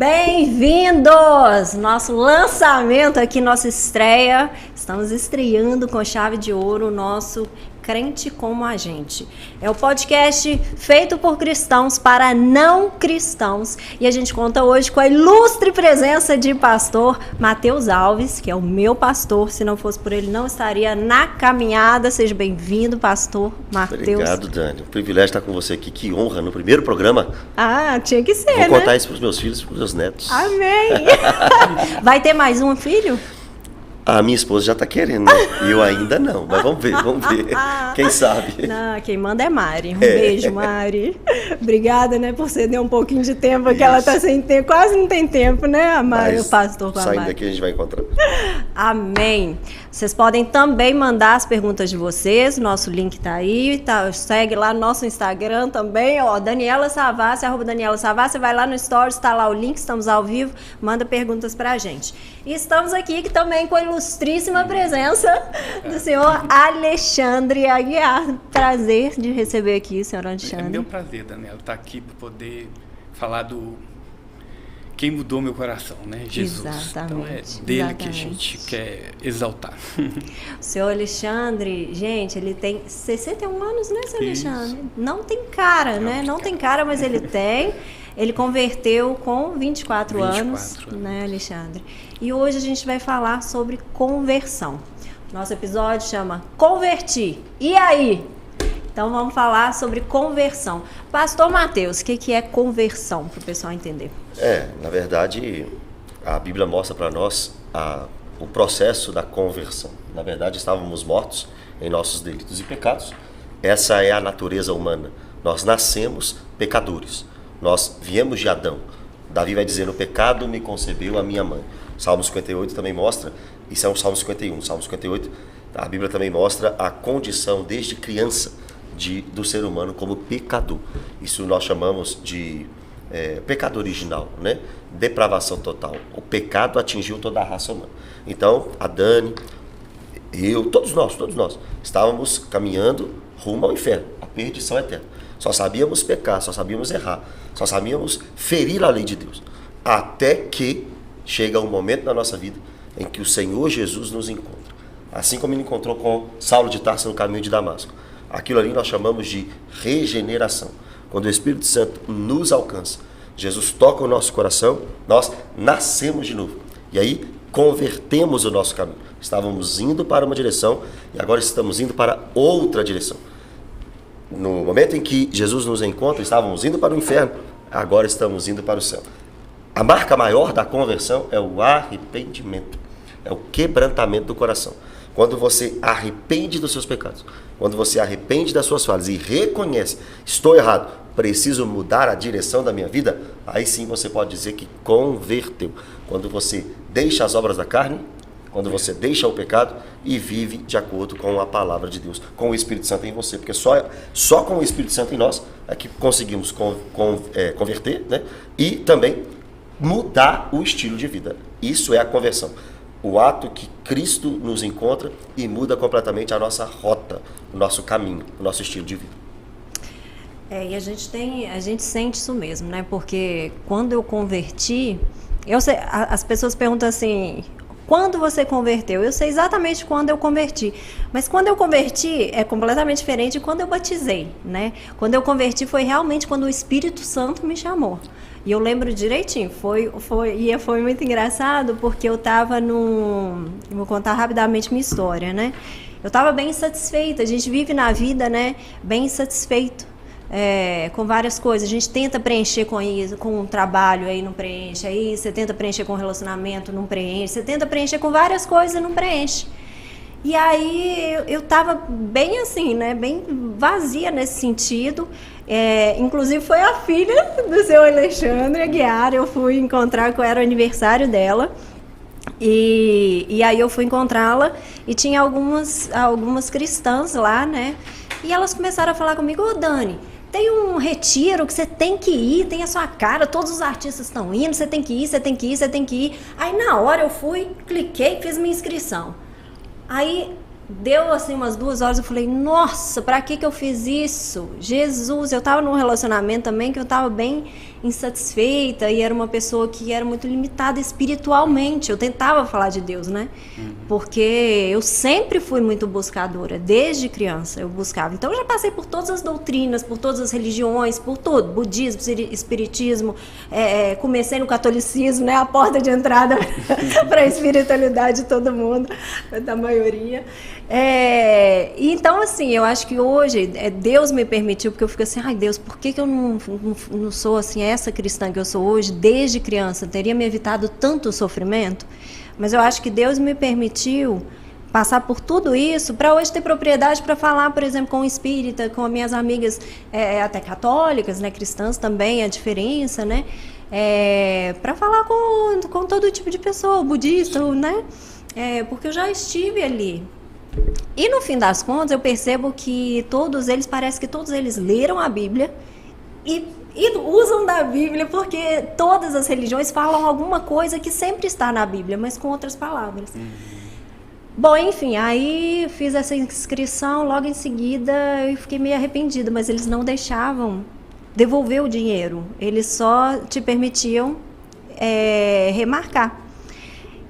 Bem-vindos! Nosso lançamento aqui, nossa estreia. Estamos estreando com chave de ouro o nosso Crente Como a Gente. É o podcast feito por cristãos para não cristãos. E a gente conta hoje com a ilustre presença de pastor Matheus Alves, que é o meu pastor. Se não fosse por ele, não estaria na caminhada. Seja bem-vindo, pastor Matheus. Obrigado, Dani. Um privilégio estar com você aqui. Que honra no primeiro programa. Ah, tinha que ser, Vou contar isso para os meus filhos e para os meus netos. Amém! Vai ter mais um filho? A minha esposa já está querendo, né? Eu ainda não, mas vamos ver. Quem sabe? Não, quem manda é Mari. Um beijo, Mari. Obrigada, né, por ceder um pouquinho de tempo, porque ela está sem tempo, quase não tem tempo, né, a Mari, o pastor com a Mari. Saindo daqui a gente vai encontrar. Amém. Vocês podem também mandar as perguntas de vocês, nosso link tá aí, tá, segue lá no nosso Instagram também, ó, Daniela Savassi, @Daniela Savassi, vai lá no Stories, tá lá o link, estamos ao vivo, manda perguntas pra gente. E estamos aqui também com a ilustríssima presença do senhor Alexandre Aguiar. Prazer de receber aqui, senhor Alexandre. É meu prazer, Daniela, estar aqui para poder falar do quem mudou meu coração, né? Jesus. Exatamente. Então é dele que a gente quer exaltar. O senhor Alexandre, gente, ele tem 61 anos, né, senhor Alexandre? Não tem cara, né? Não tem cara, mas ele tem. Ele converteu com 24 anos, né, Alexandre? E hoje a gente vai falar sobre conversão. Nosso episódio chama Converti. E aí? Então vamos falar sobre conversão. Pastor Matheus, o que é conversão, para o pessoal entender? Na verdade, a Bíblia mostra para nós o processo da conversão. Na verdade, estávamos mortos em nossos delitos e pecados. Essa é a natureza humana. Nós nascemos pecadores. Nós viemos de Adão. Davi vai dizer, no pecado me concebeu a minha mãe. Salmo 58 também mostra, isso é um Salmo 51. Salmo 58, a Bíblia também mostra a condição desde criança do ser humano como pecador. Isso nós chamamos de pecado original, né? Depravação total. O pecado atingiu toda a raça humana. Então, a Dani, eu, todos nós, estávamos caminhando rumo ao inferno, à perdição eterna. Só sabíamos pecar, só sabíamos errar, só sabíamos ferir a lei de Deus. Até que chega um momento na nossa vida em que o Senhor Jesus nos encontra. Assim como ele encontrou com Saulo de Tarso no caminho de Damasco. Aquilo ali nós chamamos de regeneração. Quando o Espírito Santo nos alcança, Jesus toca o nosso coração, nós nascemos de novo. E aí convertemos o nosso caminho. Estávamos indo para uma direção e agora estamos indo para outra direção. No momento em que Jesus nos encontra, estávamos indo para o inferno, agora estamos indo para o céu. A marca maior da conversão é o arrependimento, é o quebrantamento do coração. Quando você arrepende dos seus pecados, quando você arrepende das suas falhas e reconhece, estou errado, preciso mudar a direção da minha vida, aí sim você pode dizer que converteu. Quando você deixa as obras da carne, quando você deixa o pecado e vive de acordo com a palavra de Deus, com o Espírito Santo em você, porque só com o Espírito Santo em nós é que conseguimos converter, né? E também mudar o estilo de vida. Isso é a conversão. O ato que Cristo nos encontra e muda completamente a nossa rota, o nosso caminho, o nosso estilo de vida. E a gente sente isso mesmo, né? Porque quando eu converti, as pessoas perguntam assim, quando você converteu? Eu sei exatamente quando eu converti, mas quando eu converti é completamente diferente de quando eu batizei, né? Quando eu converti foi realmente quando o Espírito Santo me chamou. E eu lembro direitinho, foi muito engraçado, porque eu estava vou contar rapidamente minha história, né? Eu estava bem insatisfeita, a gente vive na vida, né, bem insatisfeito, com várias coisas. A gente tenta preencher com isso, com um trabalho, aí não preenche, aí você tenta preencher com um relacionamento, não preenche, você tenta preencher com várias coisas, não preenche. E aí eu estava bem assim, né, bem vazia nesse sentido. Inclusive foi a filha do seu Alexandre Aguiar, eu fui encontrar, era o aniversário dela, e aí eu fui encontrá-la e tinha algumas cristãs lá, né, e elas começaram a falar comigo, Dani, tem um retiro que você tem que ir, tem a sua cara, todos os artistas estão indo, você tem que ir. Aí na hora eu fui, cliquei, fiz minha inscrição. Aí deu assim umas 2 horas, eu falei, nossa, pra que eu fiz isso? Jesus, eu tava num relacionamento também que eu tava bem insatisfeita e era uma pessoa que era muito limitada espiritualmente. Eu tentava falar de Deus, né? Porque eu sempre fui muito buscadora, desde criança eu buscava. Então eu já passei por todas as doutrinas, por todas as religiões, por tudo, budismo, espiritismo, comecei no catolicismo, né? A porta de entrada para a espiritualidade de todo mundo, da maioria. Então, assim, eu acho que hoje Deus me permitiu, porque eu fico assim, ai Deus, por que eu não sou assim, essa cristã que eu sou hoje, desde criança? Teria me evitado tanto sofrimento? Mas eu acho que Deus me permitiu passar por tudo isso para hoje ter propriedade para falar, por exemplo, com o espírita, com as minhas amigas até católicas, né, cristãs também, a diferença, né? Para falar com todo tipo de pessoa, budista, né? Porque eu já estive ali. E no fim das contas eu percebo que parece que todos eles leram a Bíblia e usam da Bíblia, porque todas as religiões falam alguma coisa que sempre está na Bíblia, mas com outras palavras. Bom, enfim, aí fiz essa inscrição, logo em seguida eu fiquei meio arrependida, mas eles não deixavam devolver o dinheiro, eles só te permitiam remarcar.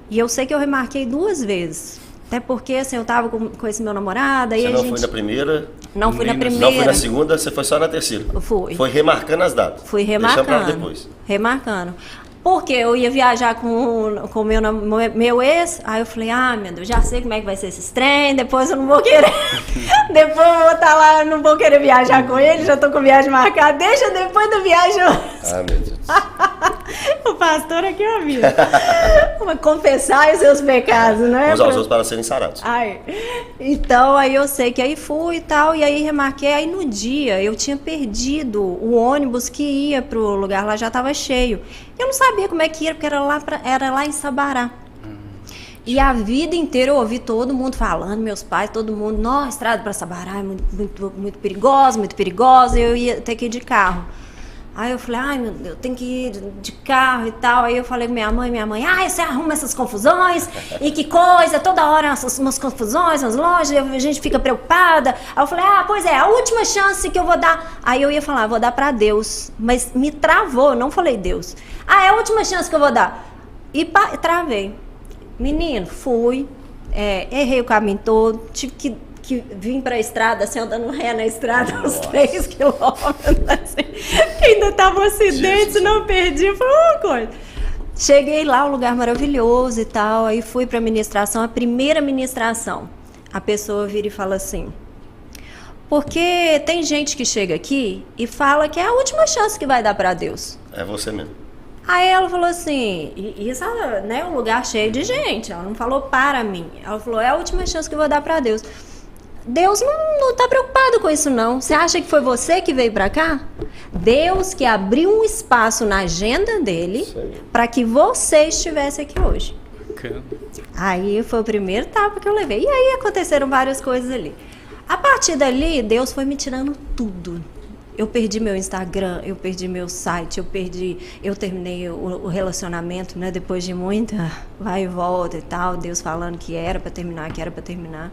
E eu sei que eu remarquei 2 vezes. Até porque, assim, eu tava com esse meu namorado... Você não foi na primeira? Não fui na primeira. Não foi na segunda, você foi só na terceira? Fui. Foi remarcando as datas? Fui remarcando. Deixando pra depois? Remarcando. Porque eu ia viajar com o meu ex, aí eu falei, meu Deus, já sei como é que vai ser esses trem, depois eu não vou querer... depois eu vou estar lá, eu não vou querer viajar com ele, já tô com viagem marcada, deixa depois da viagem... meu Deus. O pastor aqui é uma vida. Confessar os seus pecados, né? Uns aos outros para serem sarados. Então, aí eu sei que aí fui e tal, e aí remarquei. Aí no dia eu tinha perdido o ônibus que ia pro lugar lá, já estava cheio. Eu não sabia como é que ia, porque era lá em Sabará. E a vida inteira eu ouvi todo mundo falando, meus pais, todo mundo, nossa, estrada para Sabará é muito perigosa, eu ia ter que ir de carro. Aí eu falei, meu Deus, eu tenho que ir de carro e tal. Aí eu falei com minha mãe, você arruma essas confusões, e que coisa, toda hora umas confusões, umas lojas, a gente fica preocupada. Aí eu falei, pois é, a última chance que eu vou dar. Aí eu ia falar, vou dar pra Deus, mas me travou, eu não falei Deus. É a última chance que eu vou dar. E travei. Menino, fui, errei o caminho todo, tive que vim pra estrada, assim, andando ré na estrada, uns 3 quilômetros, assim, ainda tava um acidente, não perdi, foi uma coisa. Cheguei lá, um lugar maravilhoso e tal, aí fui pra ministração, a primeira ministração, a pessoa vira e fala assim, porque tem gente que chega aqui e fala que é a última chance que vai dar pra Deus. É você mesmo. Aí ela falou assim, isso, né, um lugar cheio de gente, ela não falou para mim, ela falou, é a última chance que eu vou dar pra Deus. Deus não tá preocupado com isso, não. Você acha que foi você que veio pra cá? Deus que abriu um espaço na agenda dele para que você estivesse aqui hoje. Aí foi o primeiro tapa que eu levei. E aí aconteceram várias coisas ali. A partir dali, Deus foi me tirando tudo. Eu perdi meu Instagram, eu perdi meu site, eu terminei o relacionamento, né? Depois de muita vai e volta e tal, Deus falando que era pra terminar.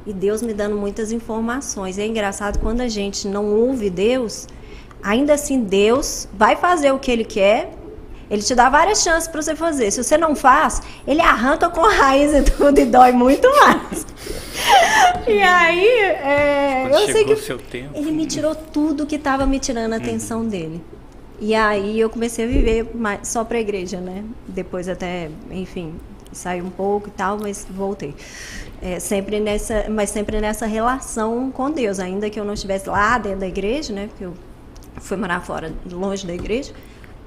E Deus me dando muitas informações. É engraçado, quando a gente não ouve Deus, ainda assim Deus vai fazer o que Ele quer, Ele te dá várias chances para você fazer. Se você não faz, Ele arranca com raiz e tudo e dói muito mais. E aí, eu sei que seu tempo, Ele me tirou tudo que estava me tirando a atenção dele. E aí eu comecei a viver só para a igreja, né? Depois até, enfim, saí um pouco e tal, mas voltei. Sempre nessa relação com Deus, ainda que eu não estivesse lá dentro da igreja, né? Porque eu fui morar fora, longe da igreja.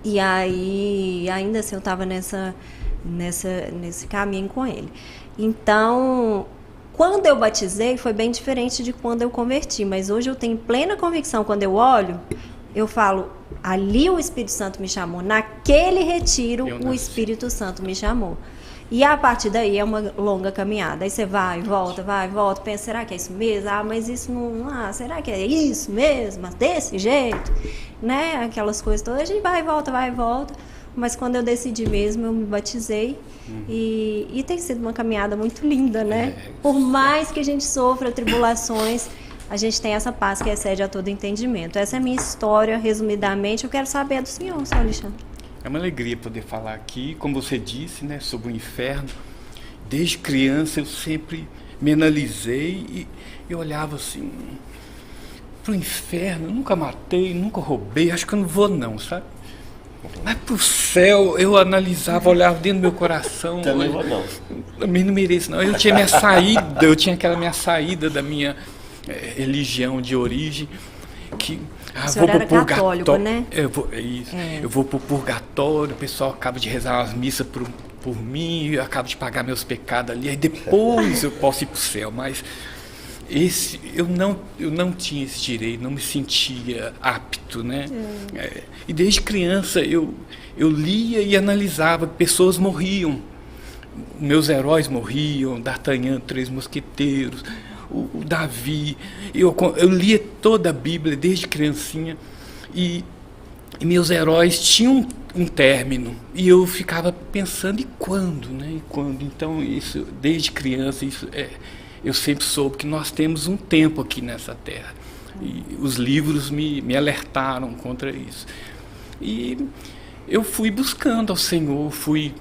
E aí, ainda assim, eu estava nesse caminho com Ele. Então, quando eu batizei, foi bem diferente de quando eu converti. Mas hoje eu tenho plena convicção, quando eu olho, eu falo, ali o Espírito Santo me chamou. Naquele retiro, o Espírito Santo me chamou. E a partir daí é uma longa caminhada. Aí você vai, volta, pensa, será que é isso mesmo? Mas isso não... será que é isso mesmo? Mas desse jeito? Né? Aquelas coisas todas. A gente vai e volta. mas quando eu decidi mesmo, eu me batizei. E tem sido uma caminhada muito linda, né? Por mais que a gente sofra tribulações, a gente tem essa paz que excede a todo entendimento. Essa é a minha história, resumidamente. Eu quero saber do senhor, senhor Alexandre. É uma alegria poder falar aqui, como você disse, né, sobre o inferno. Desde criança eu sempre me analisei e eu olhava assim, pro inferno, eu nunca matei, nunca roubei, acho que eu não vou não, sabe? Mas pro céu, eu analisava, olhava dentro do meu coração. Também vou não. Também não mereço não. Eu tinha minha saída, eu tinha aquela minha saída da minha religião de origem, que o senhor era católico, né? Eu vou pro purgatório, o pessoal acaba de rezar umas missas por mim, eu acabo de pagar meus pecados ali, aí depois eu posso ir pro céu, mas eu não tinha esse direito, não me sentia apto, né? E desde criança eu lia e analisava que pessoas morriam, meus heróis morriam, D'Artagnan, 3 Mosqueteiros, o Davi, eu lia toda a Bíblia desde criancinha e meus heróis tinham um término e eu ficava pensando, e quando, né? E quando? Então isso, desde criança, eu sempre soube que nós temos um tempo aqui nessa terra. E os livros me alertaram contra isso. E eu fui buscando ao Senhor, fui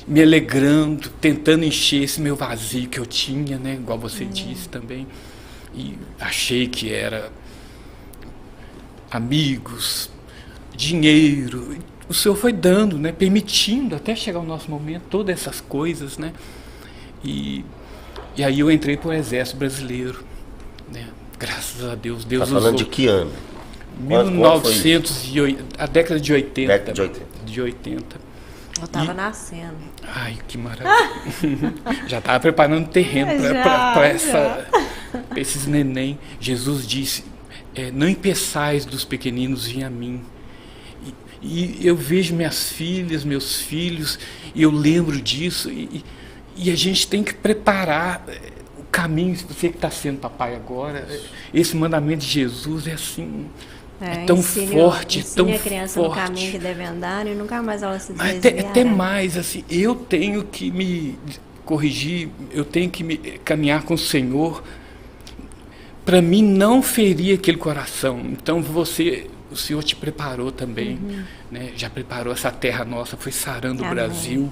me alegrando, tentando encher esse meu vazio que eu tinha, né? Igual você disse também. E achei que era amigos, dinheiro. O Senhor foi dando, né? Permitindo até chegar o nosso momento, todas essas coisas, né? E aí eu entrei para o Exército Brasileiro, né? Graças a Deus, Deus usou. Tá falando de que ano? 1980, a década de 80. Década de 80. Eu estava nascendo. Ai, que maravilha. Já estava preparando o terreno para esses neném. Jesus disse, não impeçais dos pequeninos vir a mim. E eu vejo minhas filhas, meus filhos, e eu lembro disso, e a gente tem que preparar o caminho. Você que está sendo papai agora, esse mandamento de Jesus é assim, é tão forte, tão a criança forte. No caminho que deve andar e nunca mais ela se desviará. Mas até mais, assim, eu tenho que me corrigir, eu tenho que me caminhar com o Senhor para mim não ferir aquele coração. Então o Senhor te preparou também, né? Já preparou essa terra nossa, foi sarando o Brasil,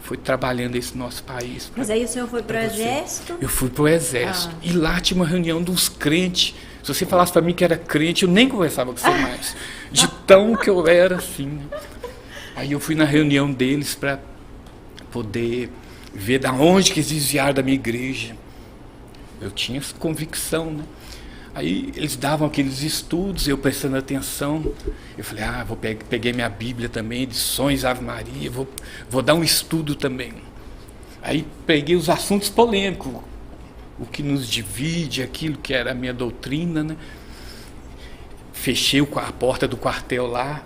foi trabalhando esse nosso país. Mas aí o senhor foi para o Exército? Eu fui para o Exército. E lá tinha uma reunião dos crentes. Se você falasse para mim que era crente, eu nem conversava com você mais. De tão que eu era assim. Né? Aí eu fui na reunião deles para poder ver da onde que eles desviaram da minha igreja. Eu tinha essa convicção, né? Aí eles davam aqueles estudos, eu prestando atenção. Eu falei, peguei minha Bíblia também, edições Ave Maria, vou dar um estudo também. Aí peguei os assuntos polêmicos, o que nos divide, aquilo que era a minha doutrina, né? Fechei a porta do quartel lá,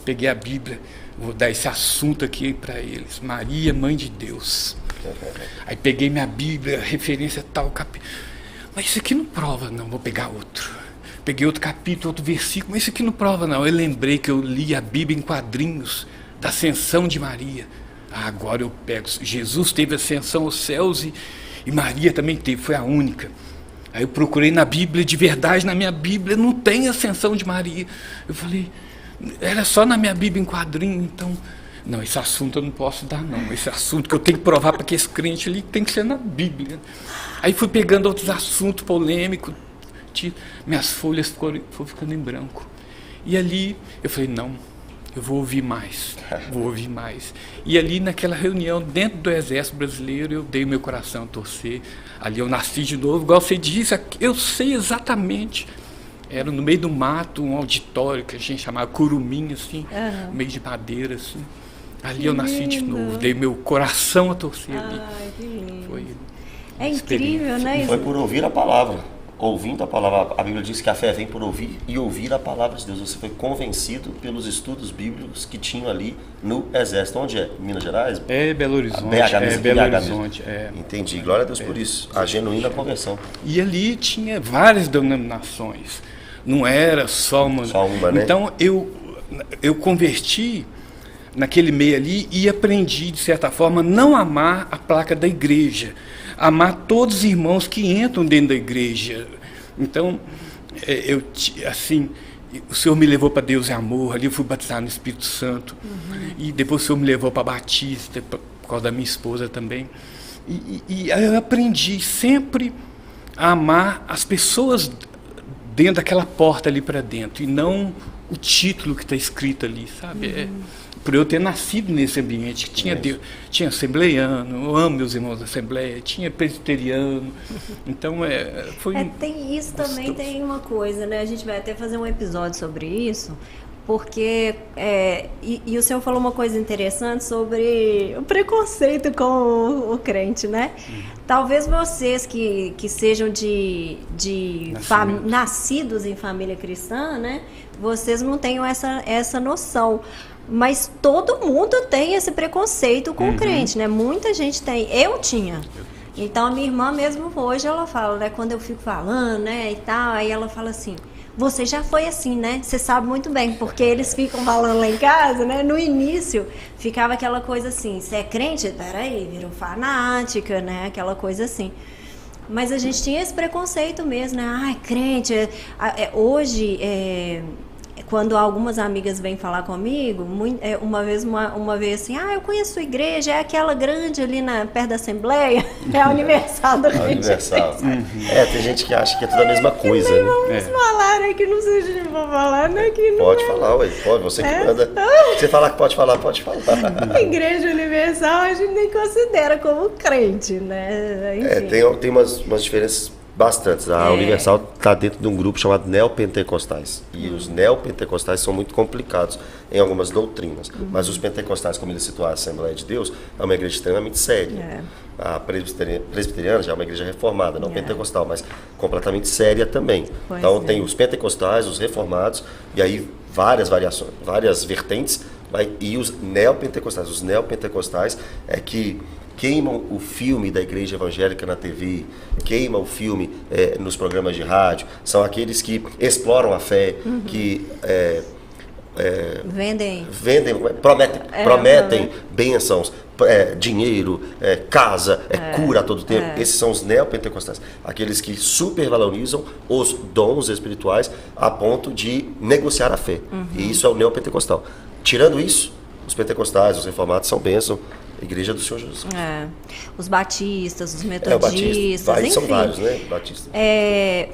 peguei a Bíblia, vou dar esse assunto aqui para eles, Maria, Mãe de Deus. Aí peguei minha Bíblia, referência tal capítulo. Mas isso aqui não prova, não, vou pegar outro. Peguei outro capítulo, outro versículo, mas isso aqui não prova, não. Eu lembrei que eu li a Bíblia em quadrinhos, da ascensão de Maria. Agora eu pego, Jesus teve ascensão aos céus e Maria também teve, foi a única. Aí eu procurei na Bíblia, de verdade, na minha Bíblia não tem ascensão de Maria. Eu falei, era só na minha Bíblia em quadrinho, então... Não, esse assunto eu não posso dar, não. Esse assunto que eu tenho que provar para que esse crente ali tem que ser na Bíblia. Aí fui pegando outros assuntos polêmicos, minhas folhas foram ficando em branco. E ali eu falei, não, eu vou ouvir mais. E ali naquela reunião, dentro do Exército Brasileiro, eu dei meu coração a torcer. Ali eu nasci de novo, igual você disse, eu sei exatamente. Era no meio do mato, um auditório que a gente chamava curumim, assim, no meio de madeira, assim. Ali eu nasci de novo, dei meu coração a torcer ali. Que lindo. Foi é incrível, né? Foi por ouvir a palavra. Ouvindo a palavra, a Bíblia diz que a fé vem por ouvir e ouvir a palavra de Deus. Você foi convencido pelos estudos bíblicos que tinham ali no Exército. Onde é? Minas Gerais? É Belo Horizonte. Belo Horizonte. Entendi. Glória a Deus por isso. A genuína conversão. E ali tinha várias denominações. Não era só uma, né? Então eu converti naquele meio ali e aprendi, de certa forma, não amar a placa da igreja, amar todos os irmãos que entram dentro da igreja. Então, assim, o Senhor me levou para Deus é Amor, ali eu fui batizado no Espírito Santo, e depois o Senhor me levou para Batista, por causa da minha esposa também. E aí eu aprendi sempre a amar as pessoas dentro daquela porta ali para dentro, e não o título que está escrito ali, sabe? Por eu ter nascido nesse ambiente, que tinha assembleiano, eu amo meus irmãos da Assembleia, tinha presbiteriano, então foi... Tem isso também, tem uma coisa, né? A gente vai até fazer um episódio sobre isso, porque, e o senhor falou uma coisa interessante sobre o preconceito com o crente, né? Talvez vocês que sejam nascidos em família cristã, né? Vocês não tenham essa noção. Mas todo mundo tem esse preconceito com o crente, né? Muita gente tem. Eu tinha. Então, a minha irmã mesmo hoje, ela fala, né? Quando eu fico falando, né, e tal, aí ela fala assim, você já foi assim, né? Você sabe muito bem, porque eles ficam falando lá em casa, né? No início, ficava aquela coisa assim, você é crente? Peraí, virou fanática, né? Aquela coisa assim. Mas a gente tinha esse preconceito mesmo, né? Ai, crente. Hoje, quando algumas amigas vêm falar comigo, uma vez assim, eu conheço sua igreja, é aquela grande ali perto da Assembleia, é a Universal do Rio. Universal. Tem gente que acha que é tudo a mesma coisa, né? Vamos falar, né? Que não seja pra falar, né? Que não pode falar, ué, pode, você que manda. Você falar que pode falar, pode falar. A Igreja Universal a gente nem considera como crente, né? Enfim. Tem umas diferenças bastantes. A Universal está dentro de um grupo chamado neopentecostais. E os neopentecostais são muito complicados em algumas doutrinas. Mas os pentecostais, como ele citou, a Assembleia de Deus, é uma igreja extremamente séria. A presbiteriana já é uma igreja reformada, não pentecostal, mas completamente séria também. Então tem os pentecostais, os reformados, e aí várias variações, várias vertentes, e os neopentecostais. Os neopentecostais é que queimam o filme da igreja evangélica na TV, queimam o filme nos programas de rádio, são aqueles que exploram a fé, que prometem bênçãos, dinheiro, casa, cura a todo tempo. Esses são os neopentecostais, aqueles que supervalorizam os dons espirituais a ponto de negociar a fé. E isso é o neopentecostal. Tirando isso, os pentecostais, os reformados são bênção. Igreja do Senhor Jesus. Os batistas, os metodistas, enfim. São vários, né? Batistas.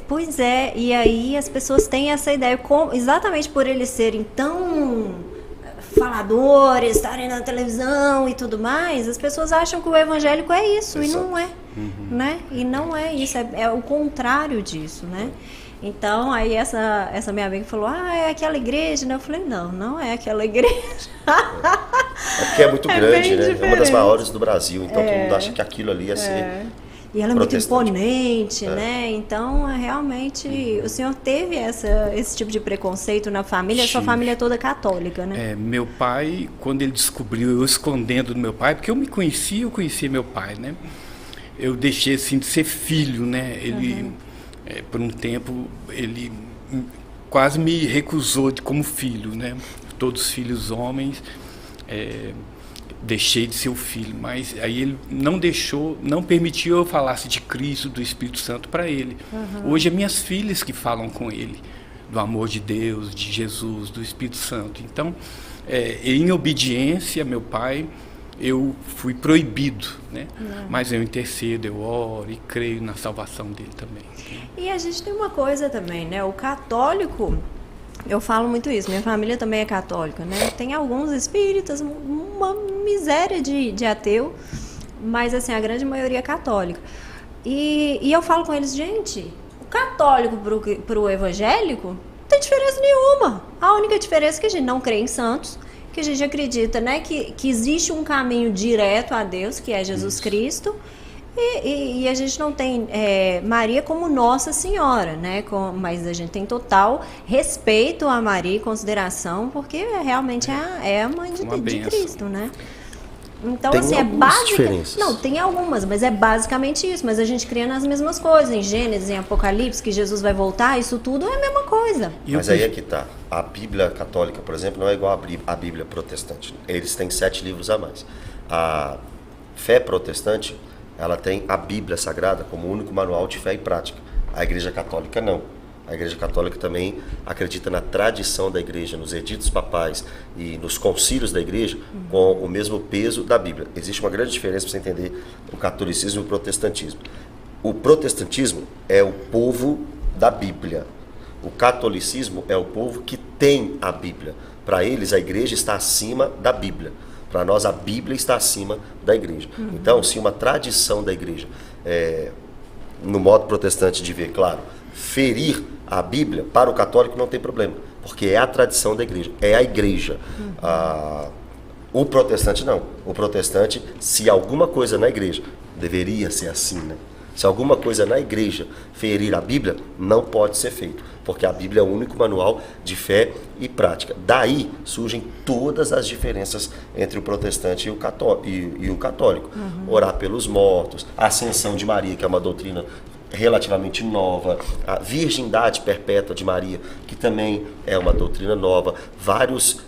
Pois e aí as pessoas têm essa ideia, exatamente por eles serem tão faladores, estarem na televisão e tudo mais, as pessoas acham que o evangélico é isso. Exato. E não é, né? E não é isso, é o contrário disso, né? Então, aí essa minha amiga falou, é aquela igreja, né? Eu falei, não é aquela igreja. É porque é muito grande, né? É uma das maiores do Brasil, então todo mundo acha que aquilo ali ia ser E ela é muito imponente, né? Então, realmente, o senhor teve esse tipo de preconceito na família? Sua família é toda católica, né? Meu pai, quando ele descobriu, eu escondendo do meu pai, porque eu conhecia meu pai, né? Eu deixei, assim, de ser filho, né? Ele... por um tempo ele quase me recusou como filho, né? Todos os filhos homens, deixei de ser o filho, mas aí ele não permitiu eu falasse de Cristo, do Espírito Santo para ele. Hoje é minhas filhas que falam com ele do amor de Deus, de Jesus, do Espírito Santo. Então, em obediência a meu pai, eu fui proibido, né? Mas eu intercedo, eu oro e creio na salvação dele também. E a gente tem uma coisa também, né? O católico, eu falo muito isso, minha família também é católica, né? Tem alguns espíritas, uma miséria de ateu, mas assim, a grande maioria é católica. E eu falo com eles, gente, o católico pro evangélico não tem diferença nenhuma. A única diferença é que a gente não crê em santos, que a gente acredita, né, que existe um caminho direto a Deus, que é Jesus Cristo, e a gente não tem Maria como Nossa Senhora, né, mas a gente tem total respeito a Maria e consideração, porque realmente é a mãe de Cristo, né? Então, tem assim, diferenças. Não, tem algumas, mas é basicamente isso. Mas a gente crê nas mesmas coisas. Em Gênesis, em Apocalipse, que Jesus vai voltar, isso tudo é a mesma coisa. Mas aí é que tá. a Bíblia católica, por exemplo, não é igual à Bíblia protestante. Eles têm 7 livros a mais. A fé protestante, ela tem a Bíblia Sagrada como único manual de fé e prática. A Igreja Católica não. A Igreja Católica também acredita na tradição da Igreja, nos editos papais e nos concílios da Igreja com o mesmo peso da Bíblia. Existe uma grande diferença para você entender o catolicismo e o protestantismo. O protestantismo é o povo da Bíblia. O catolicismo é o povo que tem a Bíblia. Para eles, a Igreja está acima da Bíblia. Para nós, a Bíblia está acima da Igreja. Então, se uma tradição da Igreja, no modo protestante de ver, claro, ferir a Bíblia, para o católico não tem problema, porque é a tradição da Igreja, é a Igreja. O protestante não. O protestante, se alguma coisa na Igreja, deveria ser assim, né? Se alguma coisa na Igreja ferir a Bíblia, não pode ser feito, porque a Bíblia é o único manual de fé e prática. Daí surgem todas as diferenças entre o protestante e o católico. Orar pelos mortos, a ascensão de Maria, que é uma doutrina relativamente nova, a virgindade perpétua de Maria, que também é uma doutrina nova, várias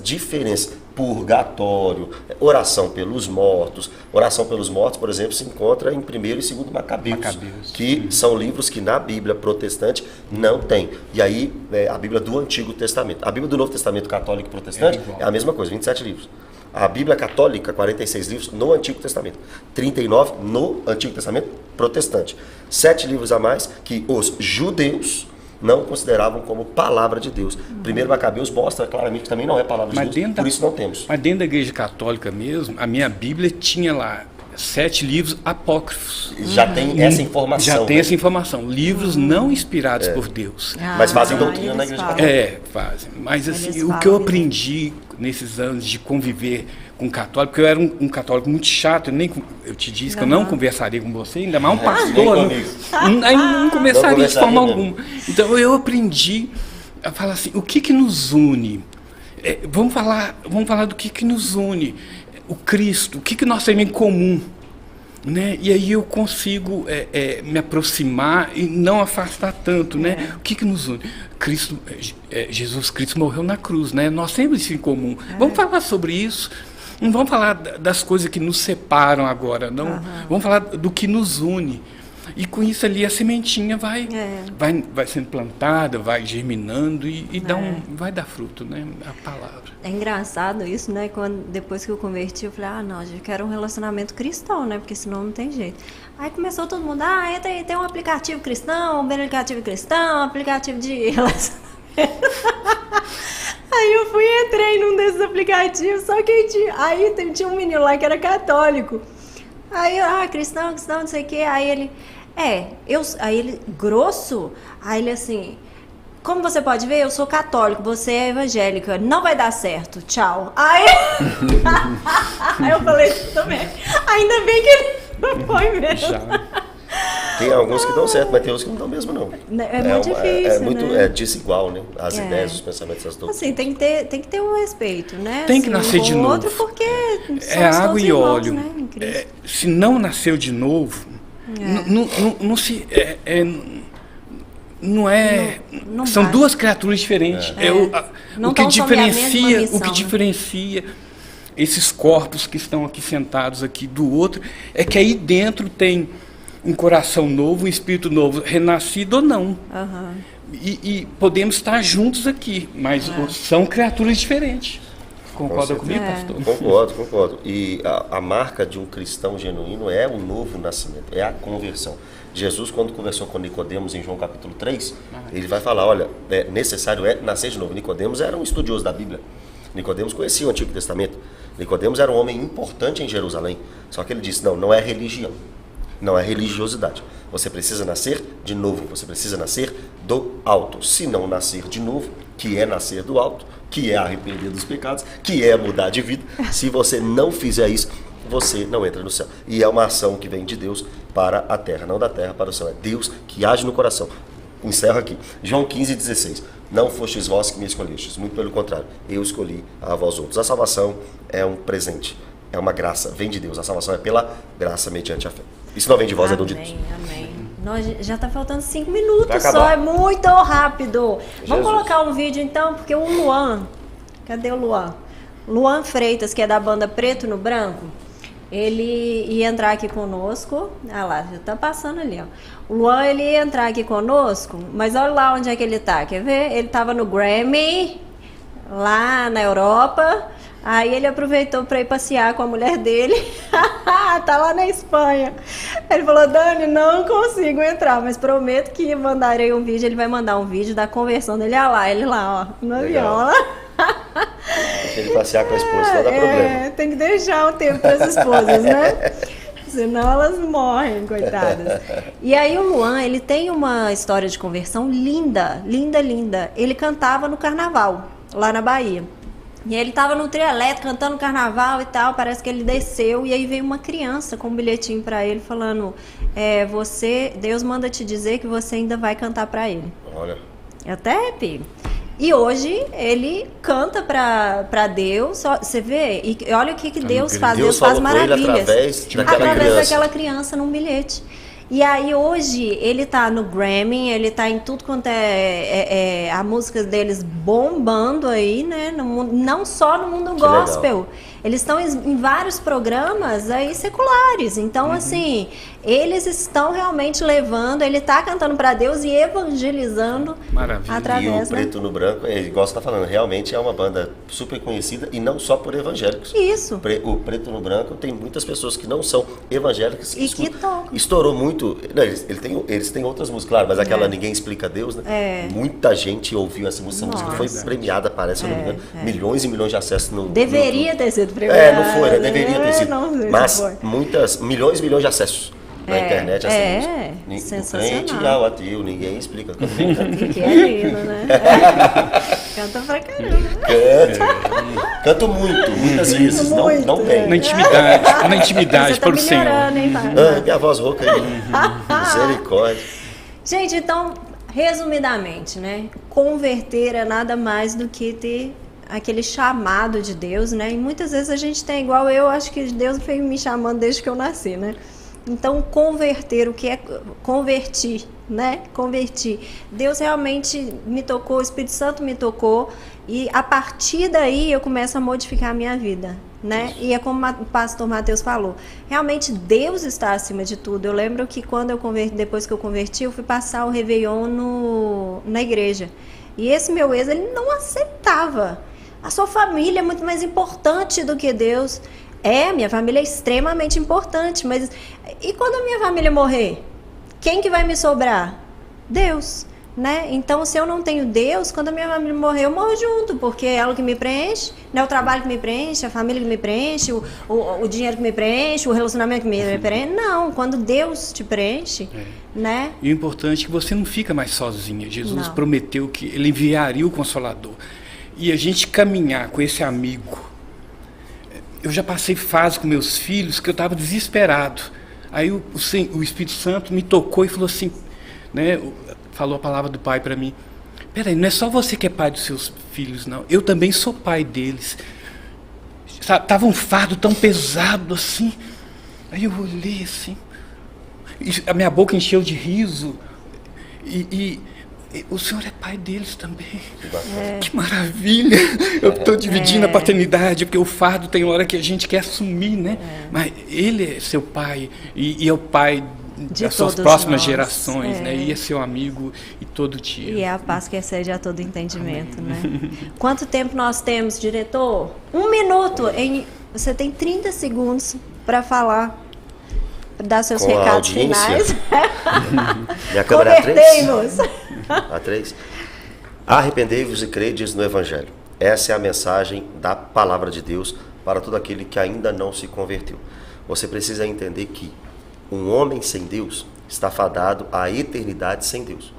diferenças, purgatório, oração pelos mortos. Oração pelos mortos, por exemplo, se encontra em 1º e 2º Macabeus, que são livros que na Bíblia protestante não tem. E aí, a Bíblia do Antigo Testamento. A Bíblia do Novo Testamento católico e protestante é a mesma coisa, 27 livros. A Bíblia católica, 46 livros no Antigo Testamento, 39 no Antigo Testamento protestante. 7 livros a mais que os judeus não consideravam como palavra de Deus. 1º Macabeus mostra claramente que também não é palavra de Deus, por isso não temos. Mas dentro da Igreja Católica mesmo, a minha Bíblia tinha lá 7 livros apócrifos. Já tem essa informação. Já tem essa informação. Livros não inspirados por Deus. Mas fazem doutrina na Igreja Católica. Fazem. Mas assim, o que eu aprendi nesses anos de conviver com católico, porque eu era um católico muito chato, eu te disse que eu não conversaria com você, ainda mais um pastor. Não conversaria de forma alguma. Então eu aprendi a falar assim, o que nos une? Vamos falar do que nos une. O Cristo, o que nós temos em comum, né? E aí eu consigo me aproximar e não afastar tanto, né? O que nos une? Jesus Cristo morreu na cruz, né? Nós temos isso em comum. Vamos falar sobre isso. Não vamos falar das coisas que nos separam agora, não. Vamos falar do que nos une. E com isso ali a sementinha vai sendo plantada, vai germinando e vai dar fruto, né? A palavra. É engraçado isso, né? Depois que eu converti, eu falei, não, eu quero um relacionamento cristão, né? Porque senão não tem jeito. Aí começou todo mundo, tem um aplicativo cristão, um aplicativo cristão, um aplicativo de relacionamento. Aí eu entrei num desses aplicativos, só que tinha um menino lá que era católico. Aí eu, cristão, não sei o quê. Aí ele, aí ele, grosso, aí ele assim, como você pode ver, eu sou católico, você é evangélica, não vai dar certo, tchau. Aí eu falei também, ainda bem que ele não foi mesmo. Tem alguns que dão certo, mas tem outros que não dão mesmo, não. É muito difícil, né? Desigual, né? As ideias, os pensamentos, as doutrinas. Assim, tem que ter um respeito, né? Tem que nascer de novo. Outro porque é água e irmãos, óleo. Né, se não nasceu de novo, não são duas criaturas diferentes. O que diferencia esses corpos que estão aqui sentados aqui do outro é que aí dentro tem um coração novo, um espírito novo, renascido ou não. E podemos estar juntos aqui, mas são criaturas diferentes. Concorda comigo, pastor? Concordo. E a marca de um cristão genuíno é o novo nascimento, é a conversão. Jesus, quando conversou com Nicodemos em João capítulo 3, ele vai falar, olha, necessário nascer de novo. Nicodemos era um estudioso da Bíblia. Nicodemos conhecia o Antigo Testamento. Nicodemos era um homem importante em Jerusalém. Só que ele disse, não é religião. Não é religiosidade. Você precisa nascer de novo. Você precisa nascer do alto. Se não nascer de novo, que é nascer do alto, que é arrepender dos pecados, que é mudar de vida, se você não fizer isso, você não entra no céu. E é uma ação que vem de Deus para a terra, não da terra para o céu. É Deus que age no coração. Encerro aqui. João 15,16. Não fostes vós que me escolhestes, muito pelo contrário, eu escolhi a vós outros. A salvação é um presente, é uma graça, vem de Deus. A salvação é pela graça mediante a fé. Isso não vem de vós, é dom de Deus. Amém. Nós já tá faltando 5 minutos Vai só, acabar. é muito rápido. Jesus. Vamos colocar um vídeo então, porque o Luan, cadê o Luan? Luan Freitas, que é da banda Preto no Branco, ele ia entrar aqui conosco. Ah lá, já tá passando ali, ó. O Luan, ele ia entrar aqui conosco, mas olha lá onde é que ele tá, quer ver? Ele tava no Grammy, lá na Europa. Aí ele aproveitou para ir passear com a mulher dele. Tá lá na Espanha. Ele falou: Dani, não consigo entrar, mas prometo que mandarei um vídeo. Ele vai mandar um vídeo da conversão dele. Olha lá, ele lá, ó, no avião. Olha lá. Deixa ele passear com a esposa, não dá problema. Tem que deixar o tempo para as esposas, né? Senão elas morrem, coitadas. E aí o Luan, ele tem uma história de conversão linda, linda, linda. Ele cantava no carnaval, lá na Bahia. E ele tava no trio elétrico, cantando carnaval e tal, parece que ele desceu, e aí veio uma criança com um bilhetinho pra ele, falando, Deus manda te dizer que você ainda vai cantar pra ele. Olha. Eu até arrepio. E hoje ele canta pra Deus, você vê, e olha o que Deus faz, Deus faz maravilhas. Através daquela criança num bilhete. E aí hoje ele tá no Grammy, ele tá em tudo quanto a música deles bombando aí, né? No mundo, não só no mundo gospel. Legal. Eles estão em vários programas aí seculares. Então, assim, eles estão realmente levando, ele tá cantando para Deus e evangelizando. Maravilha. Através, e o Preto no Branco, igual você tá falando, realmente é uma banda super conhecida e não só por evangélicos. Isso. O Preto no Branco tem muitas pessoas que não são evangélicas e que tocam. Estourou muito. Não, eles têm outras músicas, claro, mas aquela Ninguém Explica Deus, né? Muita gente ouviu essa música. Essa música foi premiada, parece, se eu não me engano. Milhões e milhões de acessos no Deveria ter sido premiada. Não foi, né? Deveria ter sido. Mas milhões e milhões de acessos na internet. Sensacional. Do crente ao ateu, ninguém explica. Que é lindo, né? Canta pra caramba. Canto muitas vezes, muito, não tem. Na intimidade para o Senhor. Hein, minha voz rouca aí. Misericórdia. Gente, então, resumidamente, né? Converter é nada mais do que ter aquele chamado de Deus, né? E muitas vezes a gente tem, igual eu, acho que Deus veio me chamando desde que eu nasci, né? Então, converter, o que é convertir, né? Convertir. Deus realmente me tocou, o Espírito Santo me tocou, e a partir daí eu começo a modificar a minha vida, né? Isso. E é como o pastor Mateus falou, realmente Deus está acima de tudo. Eu lembro que quando eu depois que eu converti, eu fui passar o Réveillon na igreja. E esse meu ex, ele não aceitava. A sua família é muito mais importante do que Deus. Minha família é extremamente importante, mas e quando a minha família morrer? Quem que vai me sobrar? Deus, né? Então, se eu não tenho Deus, quando a minha família morrer, eu morro junto, porque é ela que me preenche, não é o trabalho que me preenche, a família que me preenche, o dinheiro que me preenche, o relacionamento que me preenche. Não, quando Deus te preenche, né? E o importante é que você não fica mais sozinha. Jesus prometeu que Ele enviaria o Consolador. E a gente caminhar com esse amigo. Eu já passei fase com meus filhos que eu estava desesperado. Aí o Espírito Santo me tocou e falou assim, né? Falou a palavra do Pai para mim. Peraí, não é só você que é pai dos seus filhos, não. Eu também sou pai deles. Tava um fardo tão pesado assim. Aí eu olhei assim. E a minha boca encheu de riso. E o Senhor é pai deles também. Que maravilha. Eu estou dividindo a paternidade, porque o fardo tem hora que a gente quer assumir, né? Mas Ele é seu pai e é o pai das suas próximas gerações, né? E é seu amigo e todo dia. E é a paz que excede a todo entendimento, né? Quanto tempo nós temos, diretor? 1 minuto. Você tem 30 segundos para falar, dar seus recados finais. Minha câmera é 3. A 3. Arrependei-vos e credes no Evangelho. Essa é a mensagem da palavra de Deus para todo aquele que ainda não se converteu. Você precisa entender que um homem sem Deus está fadado à eternidade sem Deus.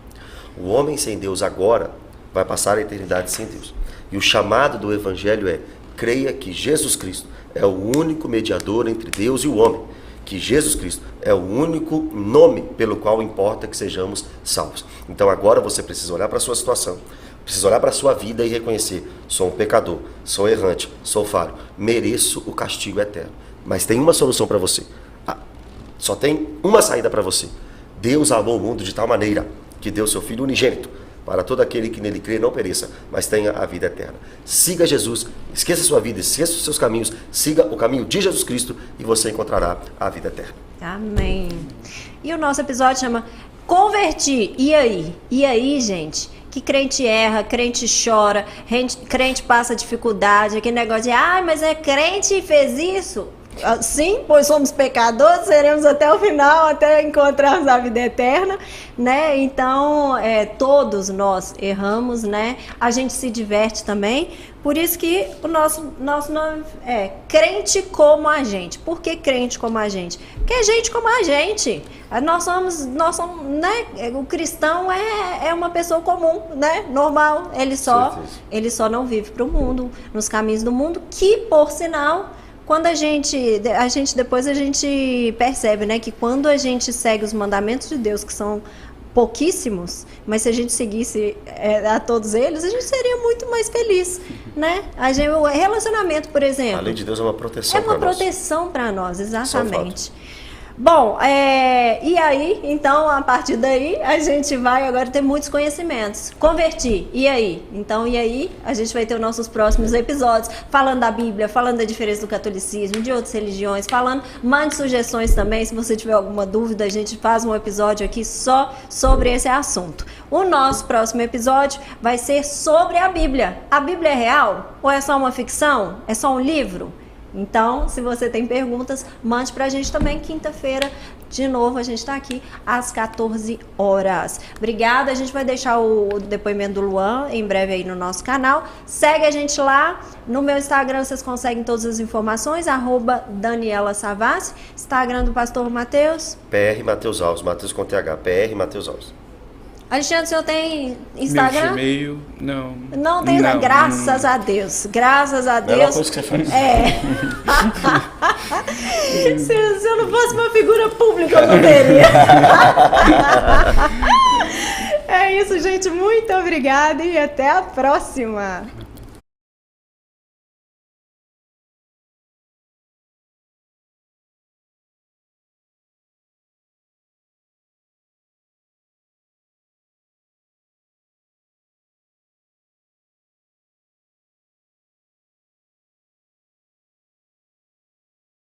O homem sem Deus agora vai passar a eternidade sem Deus. E o chamado do Evangelho é: creia que Jesus Cristo é o único mediador entre Deus e o homem. Que Jesus Cristo é o único nome pelo qual importa que sejamos salvos. Então agora você precisa olhar para a sua situação, precisa olhar para a sua vida e reconhecer: sou um pecador, sou errante, sou falho, mereço o castigo eterno. Mas tem uma solução para você. Só tem uma saída para você. Deus amou o mundo de tal maneira que deu seu Filho unigênito, para todo aquele que nele crê não pereça, mas tenha a vida eterna. Siga Jesus, esqueça a sua vida, esqueça os seus caminhos, siga o caminho de Jesus Cristo e você encontrará a vida eterna. Amém. E o nosso episódio chama Converti. E aí? E aí, gente? Que crente erra, crente chora, crente passa dificuldade, aquele negócio de, mas é crente e fez isso? Sim, pois somos pecadores, seremos até o final, até encontrarmos a vida eterna, né? Então, todos nós erramos, né? A gente se diverte também, por isso que o nosso nome é Crente Como a Gente. Por que crente como a gente? Porque é gente como a gente. Nós somos, né? O cristão é uma pessoa comum, né? Normal. Ele só não vive para o mundo, nos caminhos do mundo, que, por sinal, quando a gente depois percebe, né, que quando a gente segue os mandamentos de Deus, que são pouquíssimos, mas se a gente seguisse a todos eles, a gente seria muito mais feliz, né? O relacionamento, por exemplo. A lei de Deus é uma proteção para nós. É uma proteção para nós, exatamente. Bom, e aí, então, a partir daí, a gente vai agora ter muitos conhecimentos. Converti, e aí? Então, e aí, a gente vai ter os nossos próximos episódios, falando da Bíblia, falando da diferença do catolicismo, de outras religiões, mande sugestões também, se você tiver alguma dúvida, a gente faz um episódio aqui só sobre esse assunto. O nosso próximo episódio vai ser sobre a Bíblia. A Bíblia é real? Ou é só uma ficção? É só um livro? Então, se você tem perguntas, mande pra gente também. Quinta-feira, de novo, a gente tá aqui às 14 horas. Obrigada, a gente vai deixar o depoimento do Luan em breve aí no nosso canal. Segue a gente lá. No meu Instagram vocês conseguem todas as informações, @Daniela Savassi. Instagram do Pastor Matheus. PR Matheus Alves, Matheus com TH, PR Matheus Alves. Alexandre, o senhor tem Instagram? Meu e-mail, não. Não tem, graças a Deus. Graças a Deus. Melhor coisa que você faz. Se eu não fosse uma figura pública, eu não teria. É isso, gente. Muito obrigada e até a próxima.